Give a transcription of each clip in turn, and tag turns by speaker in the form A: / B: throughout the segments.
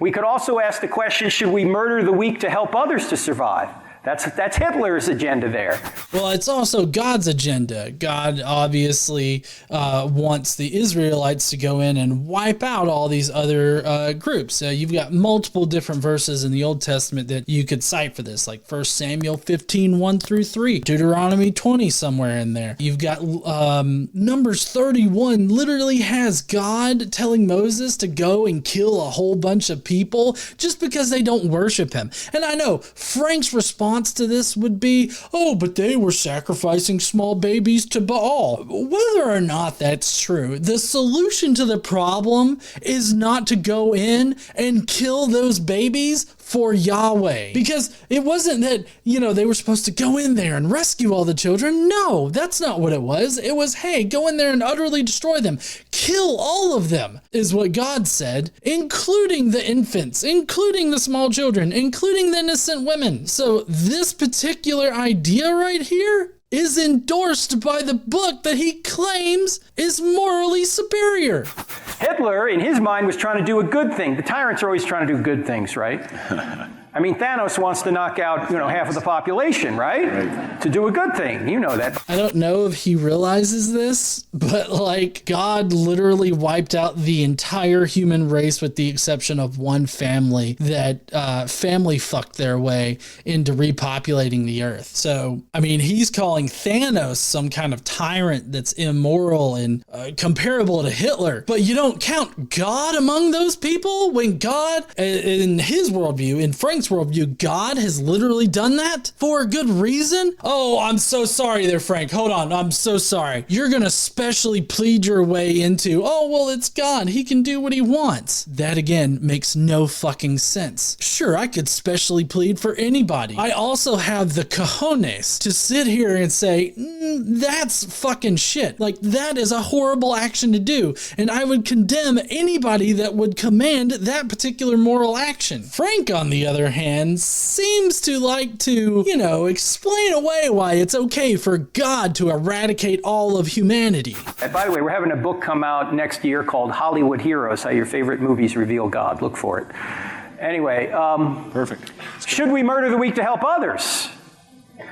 A: We could also ask the question, should we murder the weak to help others to survive? That's Hitler's agenda there.
B: Well, it's also God's agenda. God obviously wants the Israelites to go in and wipe out all these other groups. You've got multiple different verses in the Old Testament that you could cite for this, like 1 Samuel 15, 1 through 3, Deuteronomy 20 somewhere in there. You've got Numbers 31 literally has God telling Moses to go and kill a whole bunch of people just because they don't worship him. And I know Frank's response to this would be, oh, but they were sacrificing small babies to Baal. Whether or not that's true, the solution to the problem is not to go in and kill those babies for Yahweh. Because it wasn't that, they were supposed to go in there and rescue all the children. No, that's not what it was. It was, hey, go in there and utterly destroy them. Kill all of them, is what God said, including the infants, including the small children, including the innocent women. So this particular idea right here is endorsed by the book that he claims is morally superior.
A: Hitler, in his mind, was trying to do a good thing. The tyrants are always trying to do good things, right? I mean, Thanos wants to knock out, half of the population, right? To do a good thing. You know that.
B: I don't know if he realizes this, but God literally wiped out the entire human race with the exception of one family that family fucked their way into repopulating the earth. So, I mean, he's calling Thanos some kind of tyrant that's immoral and comparable to Hitler. But you don't count God among those people when God, in his worldview, in Frank's worldview, God has literally done that for a good reason. Oh, I'm so sorry there, Frank. Hold on. I'm so sorry. You're going to specially plead your way into, oh, well, it's God. He can do what he wants. That, again, makes no fucking sense. Sure, I could specially plead for anybody. I also have the cojones to sit here and say, that's fucking shit. That is a horrible action to do. And I would condemn anybody that would command that particular moral action. Frank, on the other hand, seems to like to, explain away why it's okay for God to eradicate all of humanity.
A: And by the way, we're having a book come out next year called Hollywood Heroes, How Your Favorite Movies Reveal God. Look for it. Anyway,
C: perfect.
A: Should we murder the weak to help others?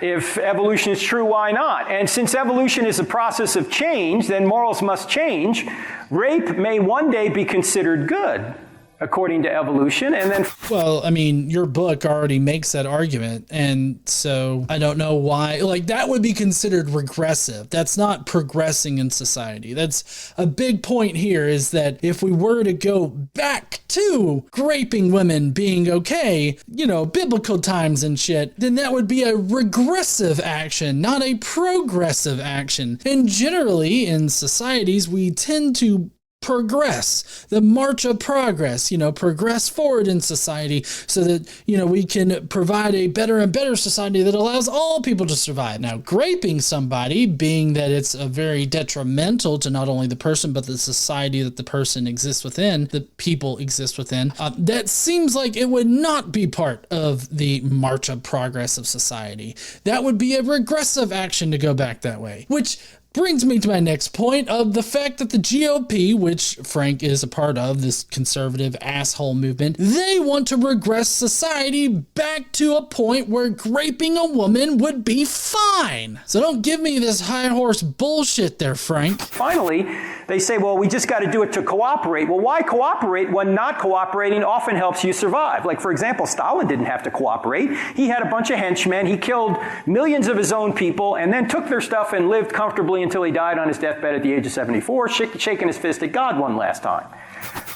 A: If evolution is true, why not? And since evolution is a process of change, then morals must change. Rape may one day be considered good, according to evolution, and then...
B: Well, I mean, your book already makes that argument, and so I don't know why... that would be considered regressive. That's not progressing in society. That's a big point here, is that if we were to go back to raping women being okay, biblical times and shit, then that would be a regressive action, not a progressive action. And generally, in societies, we tend to progress, the march of progress, progress forward in society so that, we can provide a better and better society that allows all people to survive. Now, graping somebody, being that it's a very detrimental to not only the person, but the society that the person exists within, the people exist within, that seems like it would not be part of the march of progress of society. That would be a regressive action to go back that way, which brings me to my next point of the fact that the GOP, which Frank is a part of, this conservative asshole movement, they want to regress society back to a point where raping a woman would be fine. So don't give me this high horse bullshit there, Frank.
A: Finally, they say, well, we just got to do it to cooperate. Well, why cooperate when not cooperating often helps you survive? For example, Stalin didn't have to cooperate. He had a bunch of henchmen. He killed millions of his own people and then took their stuff and lived comfortably until he died on his deathbed at the age of 74, shaking his fist at God one last time.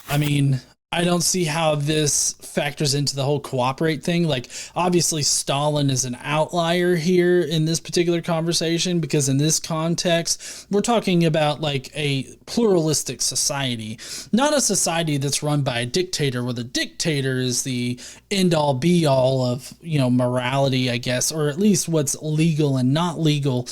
B: I mean, I don't see how this factors into the whole cooperate thing. Obviously, Stalin is an outlier here in this particular conversation because in this context, we're talking about a pluralistic society, not a society that's run by a dictator where the dictator is the end-all be-all of, morality, I guess, or at least what's legal and not legal.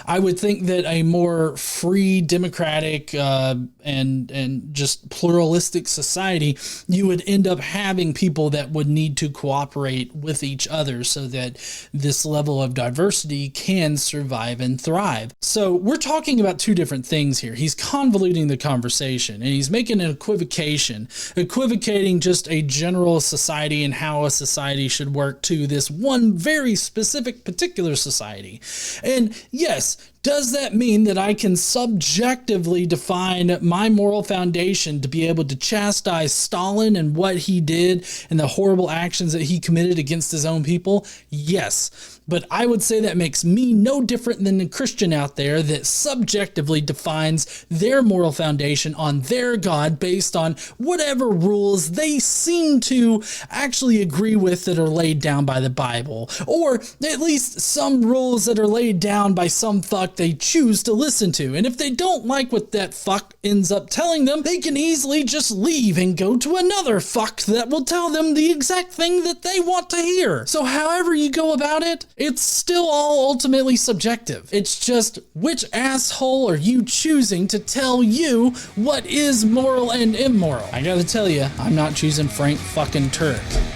B: I would think that a more free, democratic, and just pluralistic society you would end up having people that would need to cooperate with each other so that this level of diversity can survive and thrive. So we're talking about two different things here. He's convoluting the conversation, and he's making an equivocating just a general society and how a society should work to this one very specific particular society. And yes, does that mean that I can subjectively define my moral foundation to be able to chastise Stalin and what he did and the horrible actions that he committed against his own people? Yes. But I would say that makes me no different than the Christian out there that subjectively defines their moral foundation on their God based on whatever rules they seem to actually agree with that are laid down by the Bible, or at least some rules that are laid down by some fuck they choose to listen to. And if they don't like what that fuck ends up telling them, they can easily just leave and go to another fuck that will tell them the exact thing that they want to hear. So however you go about it, it's still all ultimately subjective. It's just which asshole are you choosing to tell you what is moral and immoral? I gotta tell you, I'm not choosing Frank fucking Turek.